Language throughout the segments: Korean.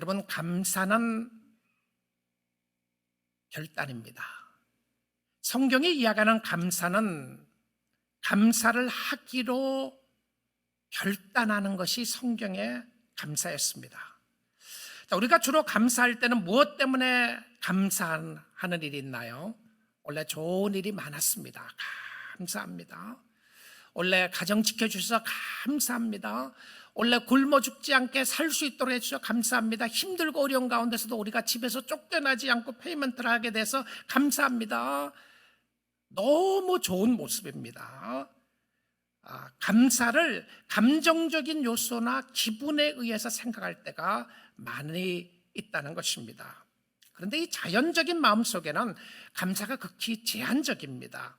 여러분, 감사는 결단입니다. 성경이 이야기하는 감사는 감사를 하기로 결단하는 것이 성경의 감사였습니다. 자, 우리가 주로 감사할 때는 무엇 때문에 감사하는 일이 있나요? 원래 좋은 일이 많았습니다. 감사합니다. 원래 가정 지켜주셔서 감사합니다. 원래 굶어 죽지 않게 살 수 있도록 해주셔서 감사합니다. 힘들고 어려운 가운데서도 우리가 집에서 쫓겨나지 않고 페이먼트를 하게 돼서 감사합니다. 너무 좋은 모습입니다. 감사를 감정적인 요소나 기분에 의해서 생각할 때가 많이 있다는 것입니다. 그런데 이 자연적인 마음 속에는 감사가 극히 제한적입니다.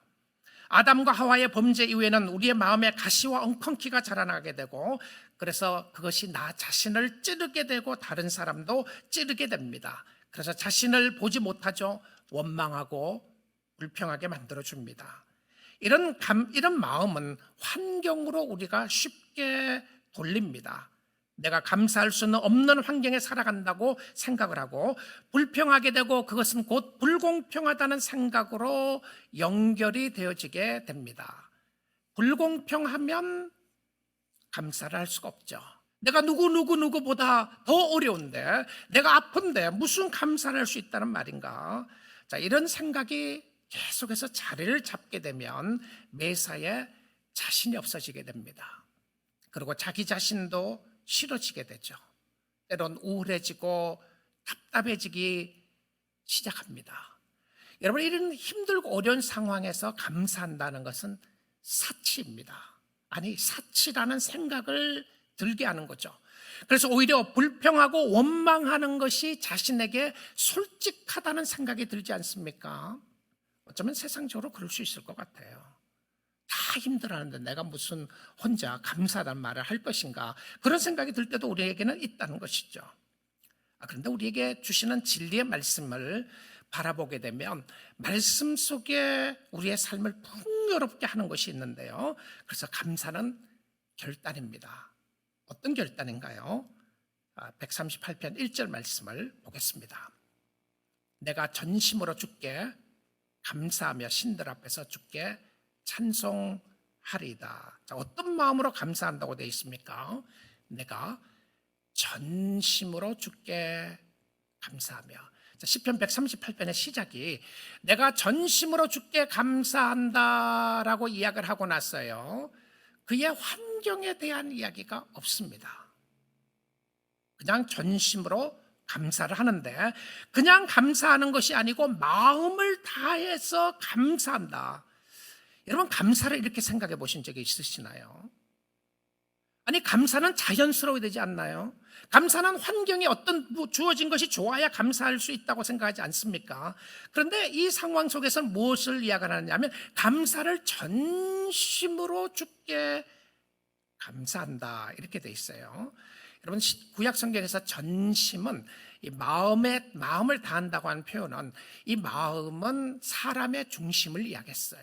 아담과 하와의 범죄 이후에는 우리의 마음에 가시와 엉겅퀴가 자라나게 되고, 그래서 그것이 나 자신을 찌르게 되고 다른 사람도 찌르게 됩니다. 그래서 자신을 보지 못하죠. 원망하고 불평하게 만들어줍니다. 이런 마음은 환경으로 우리가 쉽게 돌립니다. 내가 감사할 수는 없는 환경에 살아간다고 생각을 하고, 불평하게 되고 그것은 곧 불공평하다는 생각으로 연결이 되어지게 됩니다. 불공평하면 감사를 할 수가 없죠. 내가 누구보다 더 어려운데, 내가 아픈데 무슨 감사를 할 수 있다는 말인가? 자, 이런 생각이 계속해서 자리를 잡게 되면 매사에 자신이 없어지게 됩니다. 그리고 자기 자신도 싫어지게 되죠. 때론 우울해지고 답답해지기 시작합니다. 여러분, 이런 힘들고 어려운 상황에서 감사한다는 것은 사치입니다. 아니, 사치라는 생각을 들게 하는 거죠. 그래서 오히려 불평하고 원망하는 것이 자신에게 솔직하다는 생각이 들지 않습니까? 어쩌면 세상적으로 그럴 수 있을 것 같아요. 다 힘들어하는데 내가 무슨 혼자 감사란 말을 할 것인가, 그런 생각이 들 때도 우리에게는 있다는 것이죠. 그런데 우리에게 주시는 진리의 말씀을 바라보게 되면 말씀 속에 우리의 삶을 풍요롭게 하는 것이 있는데요, 그래서 감사는 결단입니다. 어떤 결단인가요? 138편 1절 말씀을 보겠습니다. 내가 전심으로 주께 감사하며 신들 앞에서 주께 찬송하리이다. 자, 어떤 마음으로 감사한다고 되어 있습니까? 내가 전심으로 주께 감사하며. 자, 시편 138편의 시작이 내가 전심으로 주께 감사한다라고 이야기를 하고 났어요. 그의 환경에 대한 이야기가 없습니다. 그냥 전심으로 감사를 하는데, 그냥 감사하는 것이 아니고 마음을 다해서 감사한다. 여러분, 감사를 이렇게 생각해 보신 적이 있으시나요? 아니, 감사는 자연스러워야 되지 않나요? 감사는 환경이 어떤 주어진 것이 좋아야 감사할 수 있다고 생각하지 않습니까? 그런데 이 상황 속에서는 무엇을 이야기하느냐면 감사를 전심으로 주께 감사한다, 이렇게 돼 있어요. 여러분, 구약 성경에서 전심은 이 마음을 다한다고 하는 표현은, 이 마음은 사람의 중심을 이야기했어요.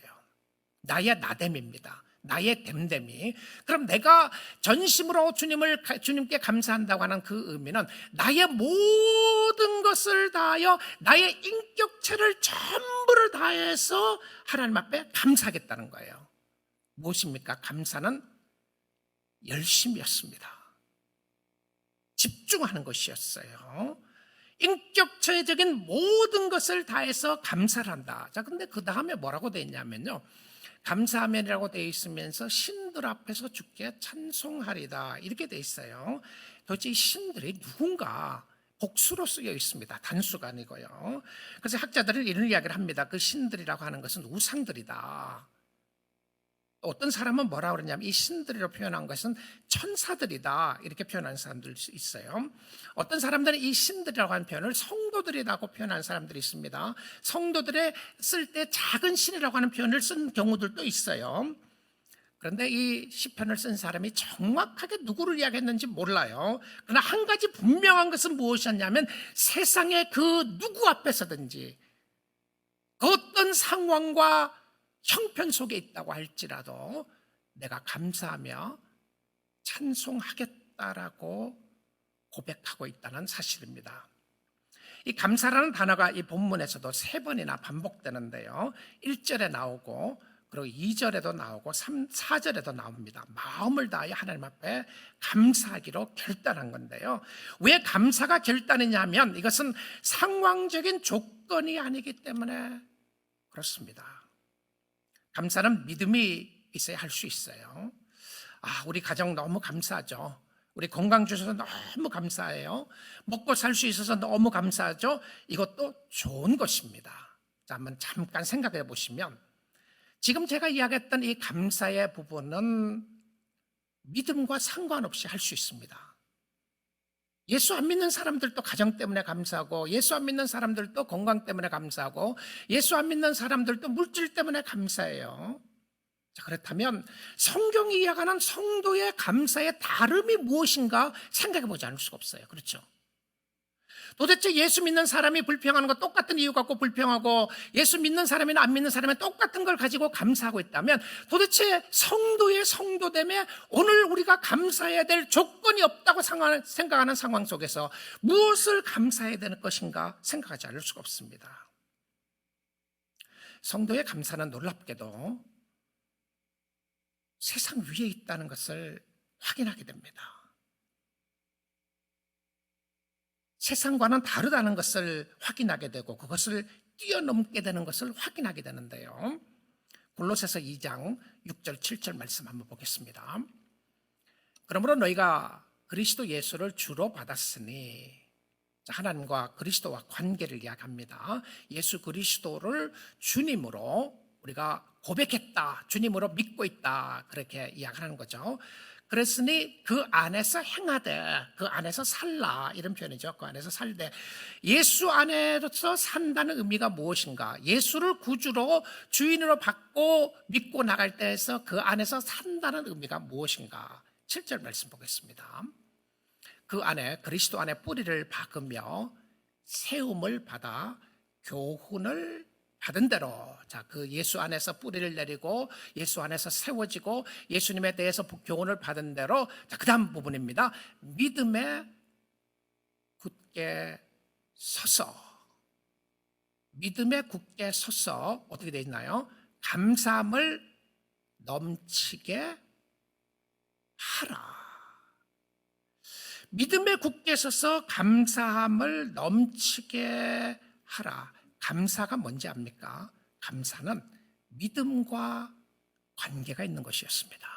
나의 나됨입니다. 나의 됨됨이. 그럼 내가 전심으로 주님께 감사한다고 하는 그 의미는 나의 모든 것을 다하여 나의 인격체를 전부를 다해서 하나님 앞에 감사하겠다는 거예요. 무엇입니까? 감사는 열심이었습니다. 집중하는 것이었어요. 인격체적인 모든 것을 다해서 감사를 한다. 자, 근데 그 다음에 뭐라고 되어 있냐면요, 감사하면이라고 되어 있으면서 신들 앞에서 주께 찬송하리다, 이렇게 되어 있어요. 도대체 이 신들이 누군가 복수로 쓰여 있습니다. 단수가 아니고요. 그래서 학자들은 이런 이야기를 합니다. 그 신들이라고 하는 것은 우상들이다. 어떤 사람은 뭐라고 그러냐면 이 신들이라고 표현한 것은 천사들이다, 이렇게 표현하는 사람들이 있어요. 어떤 사람들은 이 신들이라고 하는 표현을 성도들이라고 표현하는 사람들이 있습니다. 성도들의 쓸 때 작은 신이라고 하는 표현을 쓴 경우들도 있어요. 그런데 이 시편을 쓴 사람이 정확하게 누구를 이야기했는지 몰라요. 그러나 한 가지 분명한 것은 무엇이었냐면 세상의 그 누구 앞에서든지 어떤 상황과 형편 속에 있다고 할지라도 내가 감사하며 찬송하겠다라고 고백하고 있다는 사실입니다. 이 감사라는 단어가 이 본문에서도 3번이나 반복되는데요. 1절에 나오고 그리고 2절에도 나오고 4절에도 나옵니다. 마음을 다하여 하나님 앞에 감사하기로 결단한 건데요. 왜 감사가 결단이냐 하면 이것은 상황적인 조건이 아니기 때문에 그렇습니다. 감사는 믿음이 있어야 할 수 있어요. 우리 가정 너무 감사하죠. 우리 건강 주셔서 너무 감사해요. 먹고 살 수 있어서 너무 감사하죠. 이것도 좋은 것입니다. 자, 한번 잠깐 생각해 보시면 지금 제가 이야기했던 이 감사의 부분은 믿음과 상관없이 할 수 있습니다. 예수 안 믿는 사람들도 가정 때문에 감사하고, 예수 안 믿는 사람들도 건강 때문에 감사하고, 예수 안 믿는 사람들도 물질 때문에 감사해요. 자, 그렇다면 성경이 이야기하는 성도의 감사의 다름이 무엇인가 생각해 보지 않을 수가 없어요. 그렇죠? 도대체 예수 믿는 사람이 불평하는 거 똑같은 이유 갖고 불평하고, 예수 믿는 사람이나 안 믿는 사람이 똑같은 걸 가지고 감사하고 있다면 도대체 성도의 성도됨에 오늘 우리가 감사해야 될 조건이 없다고 생각하는 상황 속에서 무엇을 감사해야 되는 것인가 생각하지 않을 수가 없습니다. 성도의 감사는 놀랍게도 세상 위에 있다는 것을 확인하게 됩니다. 세상과는 다르다는 것을 확인하게 되고 그것을 뛰어넘게 되는 것을 확인하게 되는데요. 골로새서 2장 6절 7절 말씀 한번 보겠습니다. 그러므로 너희가 그리스도 예수를 주로 받았으니, 하나님과 그리스도와 관계를 이야기합니다. 예수 그리스도를 주님으로 우리가 고백했다, 주님으로 믿고 있다, 그렇게 이야기하는 거죠. 그랬으니 그 안에서 행하되, 그 안에서 살라, 이런 표현이죠. 그 안에서 살되. 예수 안에서 산다는 의미가 무엇인가? 예수를 구주로 주인으로 받고 믿고 나갈 때에서 그 안에서 산다는 의미가 무엇인가? 7절 말씀 보겠습니다. 그 안에, 그리스도 안에 뿌리를 박으며 세움을 받아 교훈을 받은 대로, 자, 그 예수 안에서 뿌리를 내리고 예수 안에서 세워지고 예수님에 대해서 교훈을 받은 대로, 자, 그 다음 부분입니다. 믿음에 굳게 서서, 믿음에 굳게 서서 어떻게 되어 있나요? 감사함을 넘치게 하라. 믿음에 굳게 서서 감사함을 넘치게 하라. 감사가 뭔지 압니까? 감사는 믿음과 관계가 있는 것이었습니다.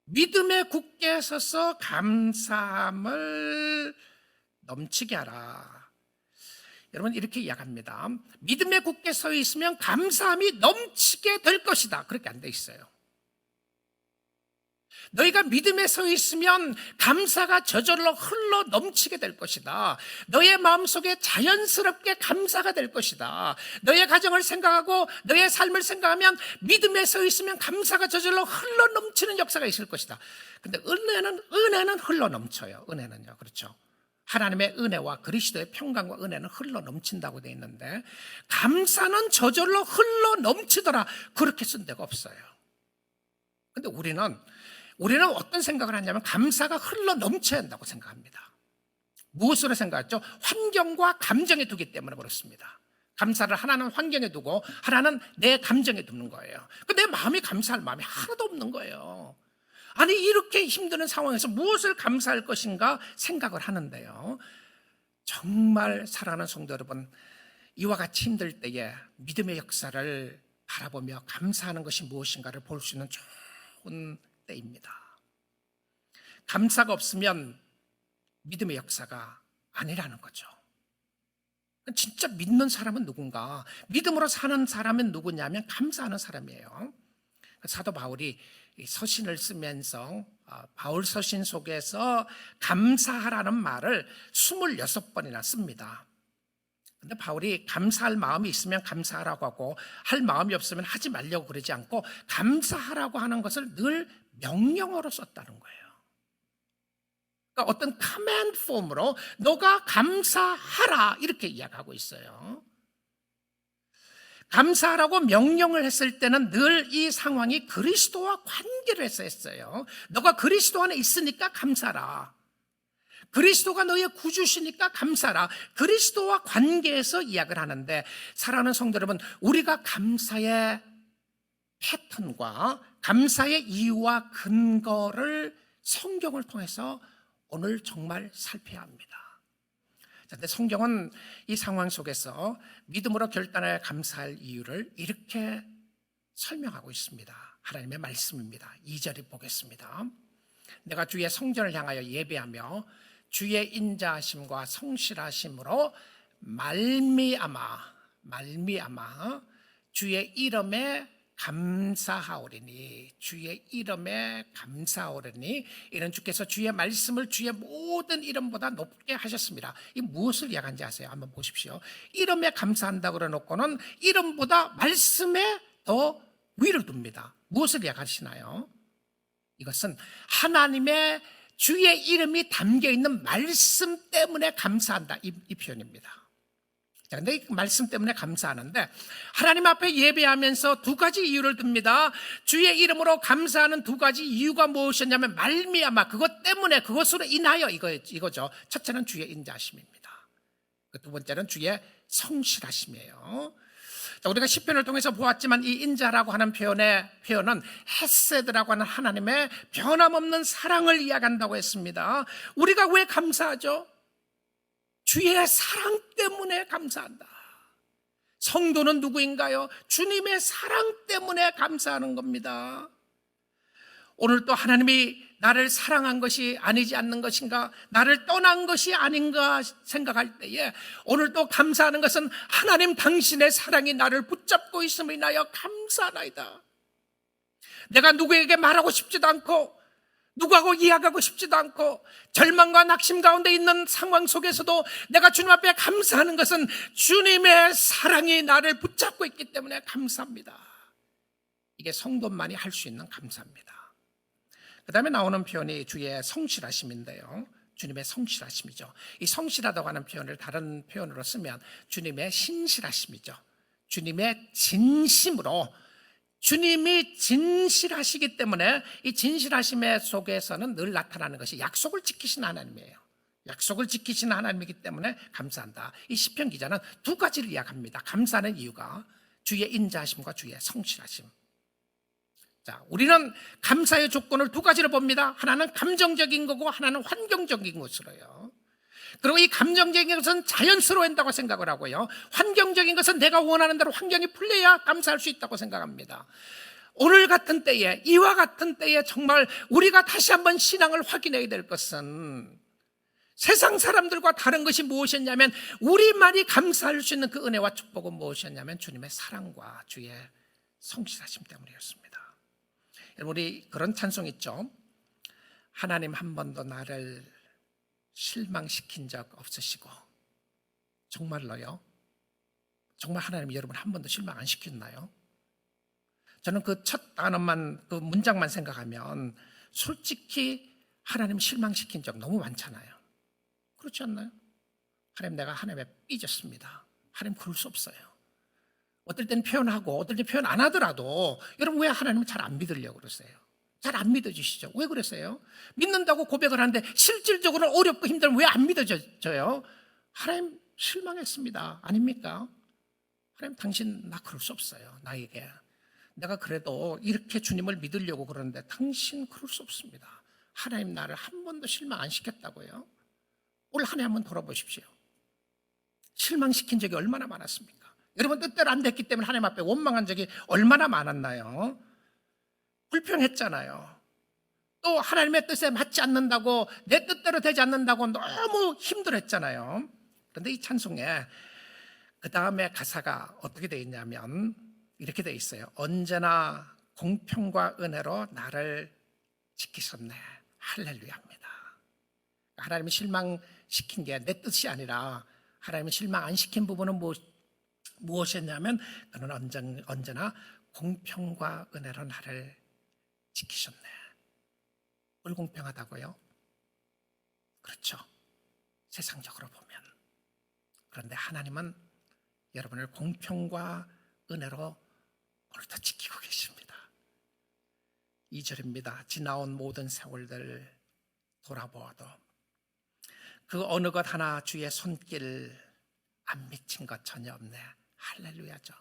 믿음에 굳게 서서 감사함을 넘치게 하라. 여러분, 이렇게 이야기합니다. 믿음에 굳게 서 있으면 감사함이 넘치게 될 것이다. 그렇게 안 돼 있어요. 너희가 믿음에 서 있으면 감사가 저절로 흘러 넘치게 될 것이다. 너의 마음속에 자연스럽게 감사가 될 것이다. 너의 가정을 생각하고 너의 삶을 생각하면 믿음에 서 있으면 감사가 저절로 흘러 넘치는 역사가 있을 것이다. 근데 은혜는 흘러 넘쳐요. 은혜는요. 그렇죠. 하나님의 은혜와 그리스도의 평강과 은혜는 흘러 넘친다고 되어 있는데, 감사는 저절로 흘러 넘치더라, 그렇게 쓴 데가 없어요. 근데 우리는 어떤 생각을 하냐면 감사가 흘러 넘쳐야 한다고 생각합니다. 무엇으로 생각했죠? 환경과 감정에 두기 때문에 그렇습니다. 감사를 하나는 환경에 두고 하나는 내 감정에 두는 거예요. 내 마음이 감사할 마음이 하나도 없는 거예요. 아니, 이렇게 힘드는 상황에서 무엇을 감사할 것인가 생각을 하는데요. 정말 사랑하는 성도 여러분, 이와 같이 힘들 때에 믿음의 역사를 바라보며 감사하는 것이 무엇인가를 볼 수 있는 좋은 때입니다. 감사가 없으면 믿음의 역사가 아니라는 거죠. 진짜 믿는 사람은 누군가? 믿음으로 사는 사람은 누구냐면 감사하는 사람이에요. 사도 바울이 서신을 쓰면서 바울 서신 속에서 감사하라는 말을 26번이나 씁니다. 근데 바울이 감사할 마음이 있으면 감사하라고 하고 할 마음이 없으면 하지 말려고 그러지 않고 감사하라고 하는 것을 늘 명령어로 썼다는 거예요. 그러니까 어떤 커맨드 폼으로 너가 감사하라, 이렇게 이야기하고 있어요. 감사하라고 명령을 했을 때는 늘 이 상황이 그리스도와 관계를 해서 했어요. 너가 그리스도 안에 있으니까 감사하라. 그리스도가 너의 구주시니까 감사하라. 그리스도와 관계에서 이야기를 하는데, 사랑하는 성도 여러분, 우리가 감사의 패턴과 감사의 이유와 근거를 성경을 통해서 오늘 정말 살펴야 합니다. 그런데 성경은 이 상황 속에서 믿음으로 결단하여 감사할 이유를 이렇게 설명하고 있습니다. 하나님의 말씀입니다. 2절을 보겠습니다. 내가 주의 성전을 향하여 예배하며 주의 인자하심과 성실하심으로 말미암아 주의 이름에 감사하오리니, 주의 이름에 감사하오리니. 이는 주께서 주의 말씀을 주의 모든 이름보다 높게 하셨습니다. 이 무엇을 이야기하는지 아세요? 한번 보십시오. 이름에 감사한다고 그래놓고는 이름보다 말씀에 더 위를 둡니다. 무엇을 이야기하시나요? 이것은 하나님의 주의 이름이 담겨있는 말씀 때문에 감사한다, 이 표현입니다. 그런데 이 말씀 때문에 감사하는데, 하나님 앞에 예배하면서 두 가지 이유를 듭니다. 주의 이름으로 감사하는 두 가지 이유가 무엇이냐면 말미암아, 그것 때문에, 그것으로 인하여, 이거죠. 첫째는 주의 인자하심입니다. 두 번째는 주의 성실하심이에요. 우리가 시편을 통해서 보았지만 이 인자라고 하는 표현은 헤세드라고 하는 하나님의 변함없는 사랑을 이야기한다고 했습니다. 우리가 왜 감사하죠? 주의 사랑 때문에 감사한다. 성도는 누구인가요? 주님의 사랑 때문에 감사하는 겁니다. 오늘 또 하나님이 나를 사랑한 것이 아니지 않는 것인가, 나를 떠난 것이 아닌가 생각할 때에 오늘 또 감사하는 것은 하나님 당신의 사랑이 나를 붙잡고 있음을 인하여 감사하나이다. 내가 누구에게 말하고 싶지도 않고 누구하고 이야기하고 싶지도 않고 절망과 낙심 가운데 있는 상황 속에서도 내가 주님 앞에 감사하는 것은 주님의 사랑이 나를 붙잡고 있기 때문에 감사합니다. 이게 성도만이 할 수 있는 감사입니다. 그 다음에 나오는 표현이 주의 성실하심인데요, 주님의 성실하심이죠. 이 성실하다고 하는 표현을 다른 표현으로 쓰면 주님의 신실하심이죠. 주님의 진심으로, 주님이 진실하시기 때문에 이 진실하심의 속에서는 늘 나타나는 것이 약속을 지키시는 하나님이에요. 약속을 지키시는 하나님이기 때문에 감사한다. 이 시편 기자는 두 가지를 이야기합니다. 감사하는 이유가 주의 인자하심과 주의 성실하심. 자, 우리는 감사의 조건을 두 가지로 봅니다. 하나는 감정적인 거고 하나는 환경적인 것으로요. 그리고 이 감정적인 것은 자연스러워야 한다고 생각을 하고요, 환경적인 것은 내가 원하는 대로 환경이 풀려야 감사할 수 있다고 생각합니다. 오늘 같은 때에, 이와 같은 때에 정말 우리가 다시 한번 신앙을 확인해야 될 것은 세상 사람들과 다른 것이 무엇이었냐면, 우리만이 감사할 수 있는 그 은혜와 축복은 무엇이었냐면 주님의 사랑과 주의 성실하심 때문이었습니다. 우리 그런 찬송 있죠. 하나님 한 번도 나를 실망시킨 적 없으시고. 정말로요? 정말 하나님이 여러분 한 번도 실망 안 시켰나요? 저는 그 첫 단어만, 그 문장만 생각하면 솔직히 하나님 실망시킨 적 너무 많잖아요. 그렇지 않나요? 하나님, 내가 하나님에 삐졌습니다. 하나님, 그럴 수 없어요. 어떨 때는 표현하고 어떨 때 표현 안 하더라도 여러분, 왜 하나님을 잘 안 믿으려고 그러세요? 잘 안 믿어주시죠? 왜 그러세요? 믿는다고 고백을 하는데 실질적으로 어렵고 힘들면 왜 안 믿어져요? 하나님 실망했습니다. 아닙니까? 하나님, 당신 나 그럴 수 없어요. 나에게 내가 그래도 이렇게 주님을 믿으려고 그러는데 당신 그럴 수 없습니다. 하나님 나를 한 번도 실망 안 시켰다고요? 올 한 해 한번 돌아보십시오. 실망시킨 적이 얼마나 많았습니까? 여러분, 뜻대로 안 됐기 때문에 하나님 앞에 원망한 적이 얼마나 많았나요? 불평했잖아요. 또 하나님의 뜻에 맞지 않는다고, 내 뜻대로 되지 않는다고 너무 힘들었잖아요. 그런데 이 찬송에 그 다음에 가사가 어떻게 되어 있냐면 이렇게 되어 있어요. 언제나 공평과 은혜로 나를 지키셨네. 할렐루야입니다. 하나님이 실망시킨 게 내 뜻이 아니라 하나님이 실망 안 시킨 부분은 무엇이었냐면 그는 언제나 공평과 은혜로 나를 지키셨네. 불공평하다고요? 그렇죠, 세상적으로 보면. 그런데 하나님은 여러분을 공평과 은혜로 오늘도 지키고 계십니다. 2절입니다. 지나온 모든 세월들 돌아보아도 그 어느 것 하나 주의 손길 안 미친 것 전혀 없네. 할렐루야죠.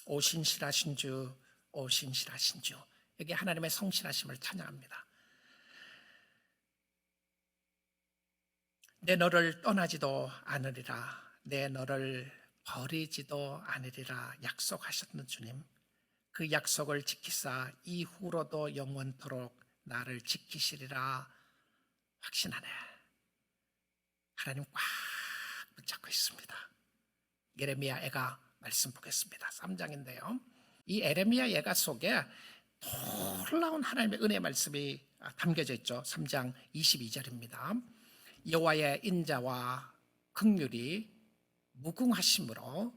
오 신실하신 주, 오 신실하신 주. 여기 하나님의 성실하심을 찬양합니다. 내 너를 떠나지도 않으리라, 내 너를 버리지도 않으리라 약속하셨던 주님, 그 약속을 지키사 이후로도 영원토록 나를 지키시리라 확신하네. 하나님 꽉 붙잡고 있습니다. 예레미야 애가 말씀 보겠습니다. 3장인데요. 이 에레미야 예가 속에 놀라운 하나님의 은혜 말씀이 담겨져 있죠. 3장 22절입니다. 여호와의 인자와 긍휼이 무궁하심으로,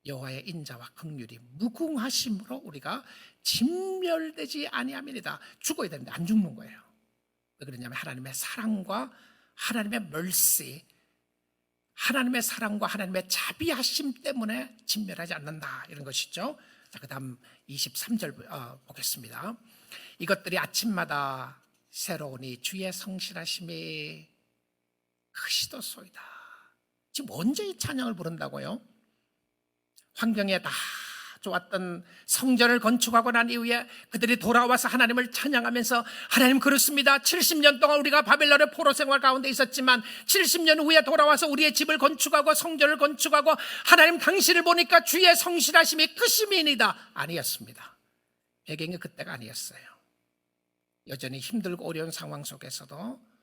여호와의 인자와 긍휼이 무궁하심으로 우리가 진멸되지 아니함이니이다. 죽어야 되는데 안 죽는 거예요. 왜 그러냐면 하나님의 사랑과 하나님의 mercy, 하나님의 사랑과 하나님의 자비하심 때문에 진멸하지 않는다, 이런 것이죠. 자, 그 다음 23절 보겠습니다. 이것들이 아침마다 새로우니 주의 성실하심이 크시도소이다. 지금 언제 이 찬양을 부른다고요? 환경에 다 좋았던 성전을 건축하고 난 이후에 그들이 돌아와서 하나님을 찬양하면서, 하나님 그렇습니다, 70년 동안 우리가 바벨론의 포로 생활 가운데 있었지만 70년 후에 돌아와서 우리의 집을 건축하고 성전을 건축하고 하나님 당신을 보니까 주의 성실하심이 크심이니이다. 아니었습니다. 배경이 그때가 아니었어요. 여전히 힘들고 어려운 상황 속에서도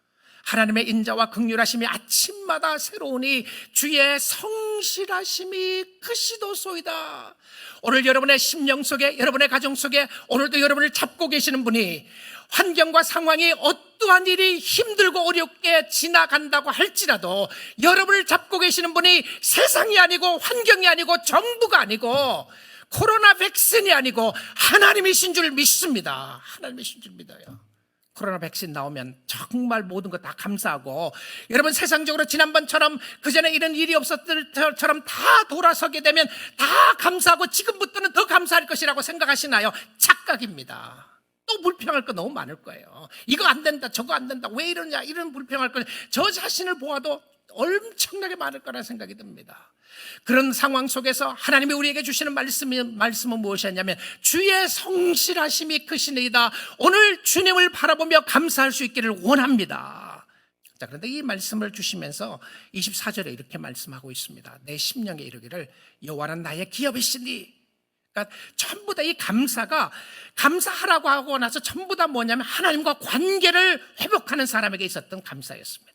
하나님의 인자와 긍휼하심이 아침마다 새로우니 주의 성실하심이 크시도소이다. 오늘 여러분의 심령 속에, 여러분의 가정 속에 오늘도 여러분을 잡고 계시는 분이, 환경과 상황이 어떠한 일이 힘들고 어렵게 지나간다고 할지라도 여러분을 잡고 계시는 분이 세상이 아니고 환경이 아니고 정부가 아니고 코로나 백신이 아니고 하나님이신 줄 믿습니다. 하나님이신 줄 믿어요. 코로나 백신 나오면 정말 모든 거 다 감사하고, 여러분 세상적으로 지난번처럼 그전에 이런 일이 없었을 때처럼 다 돌아서게 되면 다 감사하고 지금부터는 더 감사할 것이라고 생각하시나요? 착각입니다. 또 불평할 거 너무 많을 거예요. 이거 안 된다, 저거 안 된다, 왜 이러냐, 이런 불평할 거, 저 자신을 보아도 엄청나게 많을 거라 생각이 듭니다. 그런 상황 속에서 하나님이 우리에게 주시는 말씀은 무엇이었냐면 주의 성실하심이 크시니이다. 오늘 주님을 바라보며 감사할 수 있기를 원합니다. 자, 그런데 이 말씀을 주시면서 24절에 이렇게 말씀하고 있습니다. 내 심령에 이르기를 여호와는 나의 기업이시니. 그러니까 전부 다 이 감사가, 감사하라고 하고 나서 전부 다 뭐냐면 하나님과 관계를 회복하는 사람에게 있었던 감사였습니다.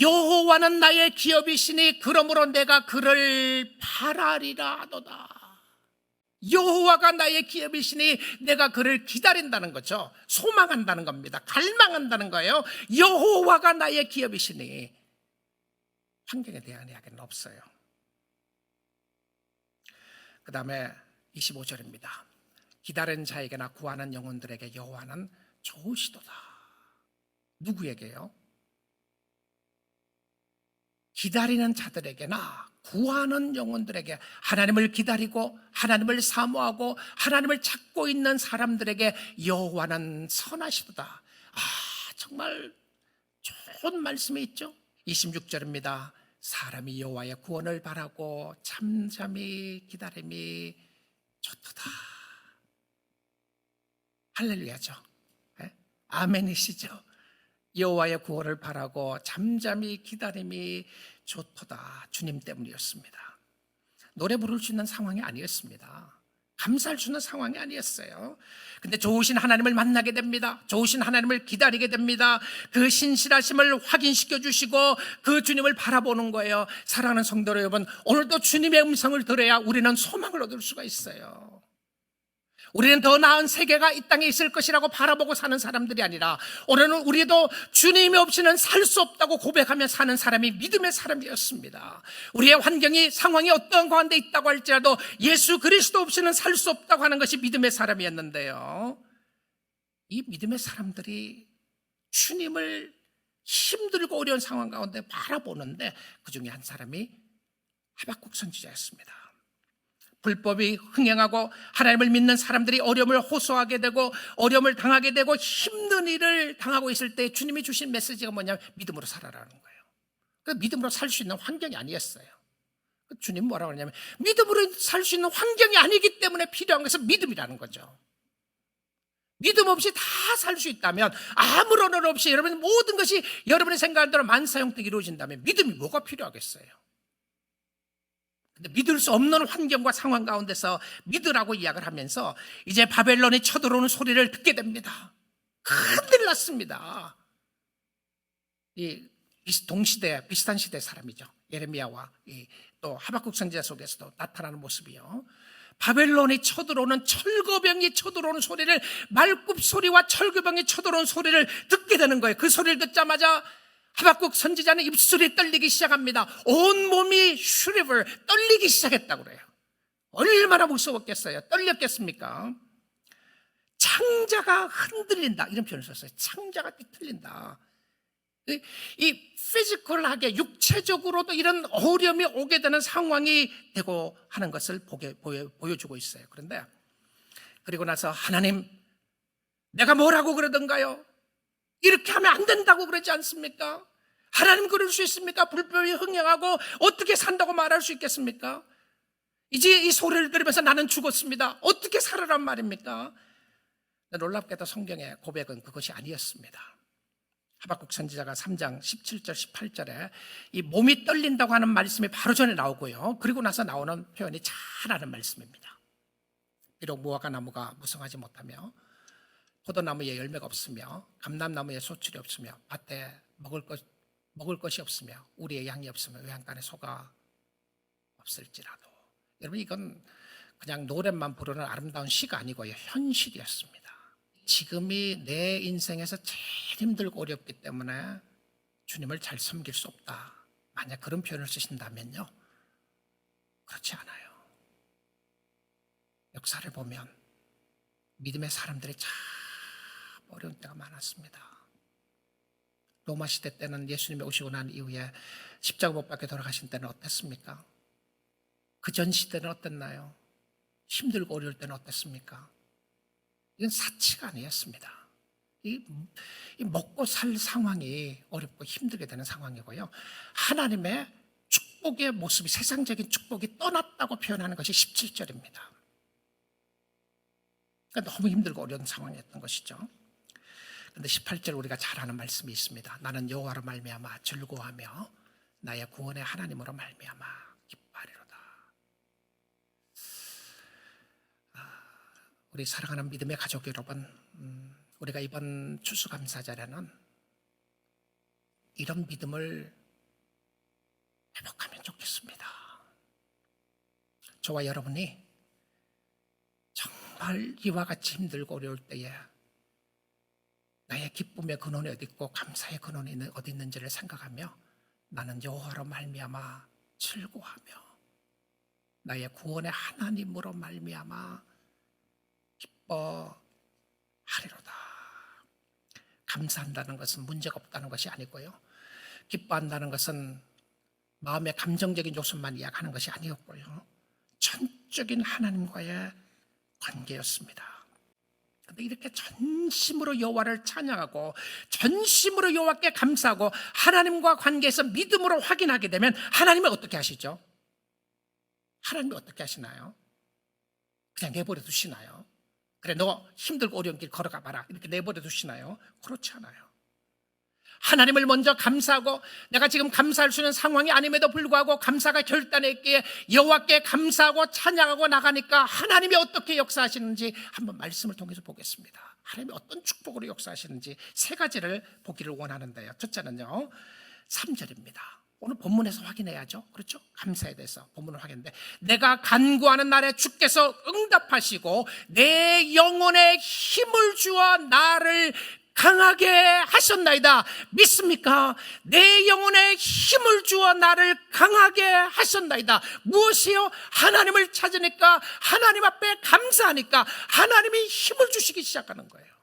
여호와는 나의 기업이시니 그러므로 내가 그를 바라리라 하도다. 여호와가 나의 기업이시니 내가 그를 기다린다는 거죠. 소망한다는 겁니다. 갈망한다는 거예요. 여호와가 나의 기업이시니. 환경에 대한 이야기는 없어요. 그 다음에 25절입니다. 기다린 자에게나 구하는 영혼들에게 여호와는 좋으시도다. 누구에게요? 기다리는 자들에게나 구하는 영혼들에게, 하나님을 기다리고 하나님을 사모하고 하나님을 찾고 있는 사람들에게 여호와는 선하시도다. 정말 좋은 말씀이 있죠. 26절입니다. 사람이 여호와의 구원을 바라고 잠잠히 기다림이 좋도다. 할렐루야죠. 아멘이시죠. 여호와의 구원을 바라고 잠잠히 기다림이 좋도다. 주님 때문이었습니다. 노래 부를 수 있는 상황이 아니었습니다. 감사할 수 있는 상황이 아니었어요. 근데 좋으신 하나님을 만나게 됩니다. 좋으신 하나님을 기다리게 됩니다. 그 신실하심을 확인시켜 주시고 그 주님을 바라보는 거예요. 사랑하는 성도 여러분, 오늘도 주님의 음성을 들어야 우리는 소망을 얻을 수가 있어요. 우리는 더 나은 세계가 이 땅에 있을 것이라고 바라보고 사는 사람들이 아니라, 오늘은 우리도 주님이 없이는 살 수 없다고 고백하며 사는 사람이 믿음의 사람이었습니다. 우리의 환경이, 상황이 어떤 가운데 있다고 할지라도 예수 그리스도 없이는 살 수 없다고 하는 것이 믿음의 사람이었는데요, 이 믿음의 사람들이 주님을 힘들고 어려운 상황 가운데 바라보는데 그 중에 한 사람이 하박국 선지자였습니다. 불법이 흥행하고 하나님을 믿는 사람들이 어려움을 호소하게 되고 어려움을 당하게 되고 힘든 일을 당하고 있을 때 주님이 주신 메시지가 뭐냐면 믿음으로 살아라는 거예요. 그 믿음으로 살 수 있는 환경이 아니었어요. 주님 뭐라고 하냐면 믿음으로 살 수 있는 환경이 아니기 때문에 필요한 것은 믿음이라는 거죠. 믿음 없이 다 살 수 있다면, 아무런 언어 없이 여러분 모든 것이 여러분의 생각한 대로 만사형통이 이루어진다면 믿음이 뭐가 필요하겠어요? 근데 믿을 수 없는 환경과 상황 가운데서 믿으라고 이야기를 하면서 이제 바벨론이 쳐들어오는 소리를 듣게 됩니다. 큰일 났습니다. 이 동시대, 비슷한 시대 사람이죠. 예레미야와 또 하박국 선지자 속에서도 나타나는 모습이요. 바벨론이 쳐들어오는, 철거병이 쳐들어오는 소리를, 말굽 소리와 철거병이 쳐들어오는 소리를 듣게 되는 거예요. 그 소리를 듣자마자 하박국 선지자는 입술이 떨리기 시작합니다. 온몸이 슈리블 떨리기 시작했다고 그래요. 얼마나 무서웠겠어요? 떨렸겠습니까? 창자가 흔들린다, 이런 표현을 썼어요. 창자가 뒤틀린다. 이 피지컬하게 육체적으로도 이런 어려움이 오게 되는 상황이 되고 하는 것을 보여주고 있어요. 그런데 그리고 나서 하나님, 내가 뭐라고 그러던가요? 이렇게 하면 안 된다고 그러지 않습니까? 하나님 그럴 수 있습니까? 불법이 흥행하고 어떻게 산다고 말할 수 있겠습니까? 이제 이 소리를 들으면서 나는 죽었습니다. 어떻게 살아란 말입니까? 놀랍게도 성경의 고백은 그것이 아니었습니다. 하박국 선지자가 3장 17절 18절에 이 몸이 떨린다고 하는 말씀이 바로 전에 나오고요. 그리고 나서 나오는 표현이 잘 아는 말씀입니다. 비록 무화과 나무가 무성하지 못하며 포도나무에 열매가 없으며 감람나무에 소출이 없으며 밭에 먹을 것이 없으며 우리의 양이 없으며 외양간에 소가 없을지라도, 여러분 이건 그냥 노래만 부르는 아름다운 시가 아니고요, 현실이었습니다. 지금이 내 인생에서 제일 힘들고 어렵기 때문에 주님을 잘 섬길 수 없다, 만약 그런 표현을 쓰신다면요, 그렇지 않아요. 역사를 보면 믿음의 사람들이 참 어려운 때가 많았습니다. 로마 시대 때는 예수님이 오시고 난 이후에 십자가 못 박혀 돌아가신 때는 어땠습니까? 그 전 시대는 어땠나요? 힘들고 어려울 때는 어땠습니까? 이건 사치가 아니었습니다. 이 먹고 살 상황이 어렵고 힘들게 되는 상황이고요. 하나님의 축복의 모습이, 세상적인 축복이 떠났다고 표현하는 것이 17절입니다. 그러니까 너무 힘들고 어려운 상황이었던 것이죠. 그런데 18절 우리가 잘 아는 말씀이 있습니다. 나는 여호와로 말미암아 즐거워하며 나의 구원의 하나님으로 말미암아 기뻐하리로다. 우리 사랑하는 믿음의 가족 여러분, 우리가 이번 추수감사절에는 이런 믿음을 회복하면 좋겠습니다. 저와 여러분이 정말 이와 같이 힘들고 어려울 때에 나의 기쁨의 근원이 어디 있고 감사의 근원이 어디 있는지를 생각하며 나는 여호와로 말미암아 즐거워하며 나의 구원의 하나님으로 말미암아 기뻐하리로다. 감사한다는 것은 문제가 없다는 것이 아니고요, 기뻐한다는 것은 마음의 감정적인 요소만 이야기하는 것이 아니었고요, 전적인 하나님과의 관계였습니다. 그런데 이렇게 전심으로 여호와를 찬양하고 전심으로 여호와께 감사하고 하나님과 관계에서 믿음으로 확인하게 되면 하나님은 어떻게 하시죠? 하나님이 어떻게 하시나요? 그냥 내버려 두시나요? 그래, 너 힘들고 어려운 길 걸어가 봐라, 이렇게 내버려 두시나요? 그렇지 않아요. 하나님을 먼저 감사하고, 내가 지금 감사할 수 있는 상황이 아님에도 불구하고 감사가 결단에 있기에 여호와께 감사하고 찬양하고 나가니까 하나님이 어떻게 역사하시는지 한번 말씀을 통해서 보겠습니다. 하나님이 어떤 축복으로 역사하시는지 세 가지를 보기를 원하는데요. 첫째는요, 3절입니다. 오늘 본문에서 확인해야죠. 그렇죠? 감사에 대해서 본문을 확인했는데, 내가 간구하는 날에 주께서 응답하시고 내 영혼에 힘을 주어 나를 강하게 하셨나이다. 믿습니까? 내 영혼에 힘을 주어 나를 강하게 하셨나이다. 무엇이요? 하나님을 찾으니까, 하나님 앞에 감사하니까 하나님이 힘을 주시기 시작하는 거예요.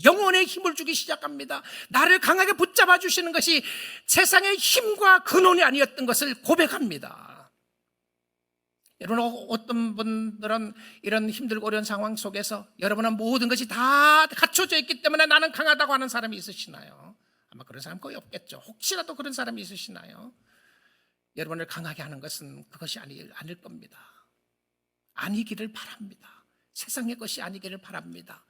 영혼에 힘을 주기 시작합니다. 나를 강하게 붙잡아 주시는 것이 세상의 힘과 근원이 아니었던 것을 고백합니다. 여러분, 어떤 분들은 이런 힘들고 어려운 상황 속에서 여러분은 모든 것이 다 갖춰져 있기 때문에 나는 강하다고 하는 사람이 있으시나요? 아마 그런 사람 거의 없겠죠. 혹시라도 그런 사람이 있으시나요? 여러분을 강하게 하는 것은 그것이 아닐 겁니다. 아니기를 바랍니다. 세상의 것이 아니기를 바랍니다.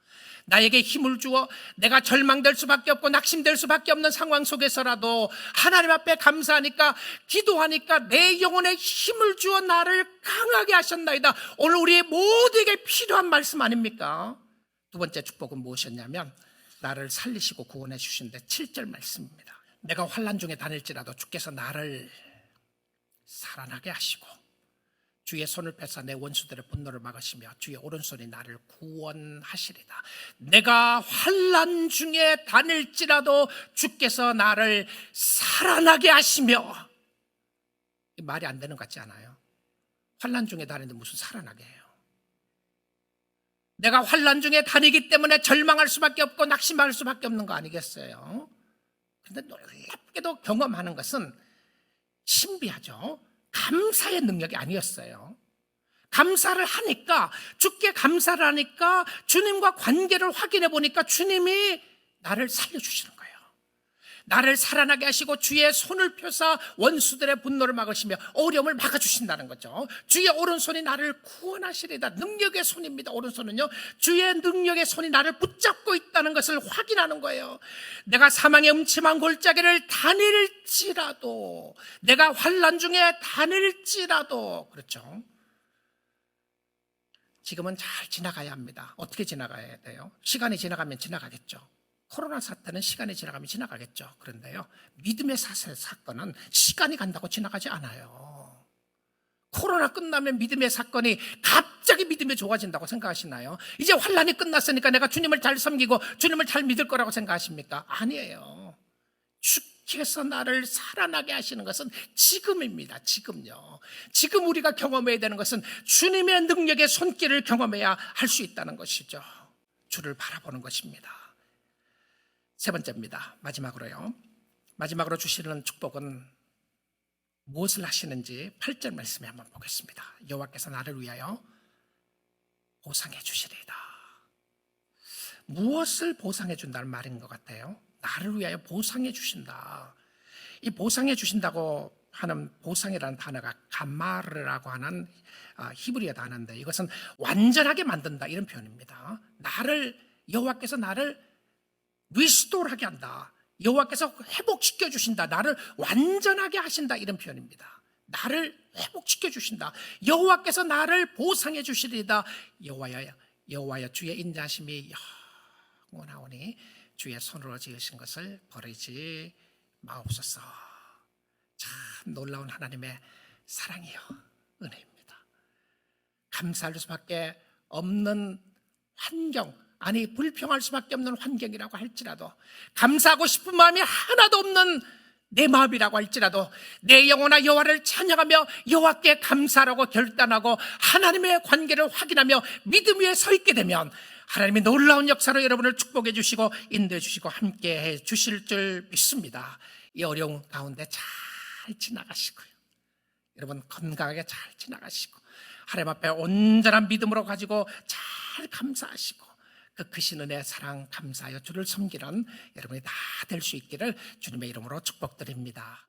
나에게 힘을 주어 내가 절망될 수밖에 없고 낙심될 수밖에 없는 상황 속에서라도 하나님 앞에 감사하니까, 기도하니까 내 영혼에 힘을 주어 나를 강하게 하셨나이다. 오늘 우리 모두에게 필요한 말씀 아닙니까? 두 번째 축복은 무엇이었냐면 나를 살리시고 구원해 주신데 7절 말씀입니다. 내가 환난 중에 다닐지라도 주께서 나를 살아나게 하시고 주의 손을 펴사 내 원수들의 분노를 막으시며 주의 오른손이 나를 구원하시리다. 내가 환난 중에 다닐지라도 주께서 나를 살아나게 하시며. 말이 안 되는 것 같지 않아요? 환난 중에 다니는데 무슨 살아나게 해요? 내가 환난 중에 다니기 때문에 절망할 수밖에 없고 낙심할 수밖에 없는 거 아니겠어요? 그런데 놀랍게도 경험하는 것은 신비하죠. 감사의 능력이 아니었어요. 감사를 하니까, 주께 감사를 하니까 주님과 관계를 확인해 보니까 주님이 나를 살려주시는 거예요. 나를 살아나게 하시고 주의 손을 펴사 원수들의 분노를 막으시며 어려움을 막아주신다는 거죠. 주의 오른손이 나를 구원하시리다. 능력의 손입니다. 오른손은요, 주의 능력의 손이 나를 붙잡고 있다는 것을 확인하는 거예요. 내가 사망의 음침한 골짜기를 다닐지라도, 내가 환난 중에 다닐지라도, 그렇죠, 지금은 잘 지나가야 합니다. 어떻게 지나가야 돼요? 시간이 지나가면 지나가겠죠. 코로나 사태는 시간이 지나가면 지나가겠죠. 그런데요, 믿음의 사건은 시간이 간다고 지나가지 않아요. 코로나 끝나면 믿음의 사건이 갑자기 믿음이 좋아진다고 생각하시나요? 이제 환난이 끝났으니까 내가 주님을 잘 섬기고 주님을 잘 믿을 거라고 생각하십니까? 아니에요. 주께서 나를 살아나게 하시는 것은 지금입니다. 지금요. 지금 우리가 경험해야 되는 것은 주님의 능력의 손길을 경험해야 할 수 있다는 것이죠. 주를 바라보는 것입니다. 세 번째입니다. 마지막으로 주시는 축복은 무엇을 하시는지 8절 말씀에 한번 보겠습니다. 여호와께서 나를 위하여 보상해 주시리이다. 무엇을 보상해 준다는 말인 것 같아요? 나를 위하여 보상해 주신다. 이 보상해 주신다고 하는 보상이라는 단어가 가마르라고 하는 히브리어 단어인데, 이것은 완전하게 만든다, 이런 표현입니다. 여호와께서 나를 리스토어하게 한다. 여호와께서 회복시켜 주신다. 나를 완전하게 하신다, 이런 표현입니다. 나를 회복시켜 주신다. 여호와께서 나를 보상해 주시리이다. 여호와여 주의 인자하심이 영원하오니 주의 손으로 지으신 것을 버리지 마옵소서. 참 놀라운 하나님의 사랑이요, 은혜입니다. 감사할 수밖에 없는 환경, 아니 불평할 수밖에 없는 환경이라고 할지라도, 감사하고 싶은 마음이 하나도 없는 내 마음이라고 할지라도 내 영혼아 여호와를 찬양하며 여호와께 감사하라고 결단하고 하나님의 관계를 확인하며 믿음 위에 서 있게 되면 하나님이 놀라운 역사로 여러분을 축복해 주시고 인도해 주시고 함께해 주실 줄 믿습니다. 이 어려운 가운데 잘 지나가시고요, 여러분 건강하게 잘 지나가시고 하나님 앞에 온전한 믿음으로 가지고 잘 감사하시고 그 크신 은혜, 사랑, 감사하여 주를 섬기는 여러분이 다 될 수 있기를 주님의 이름으로 축복드립니다.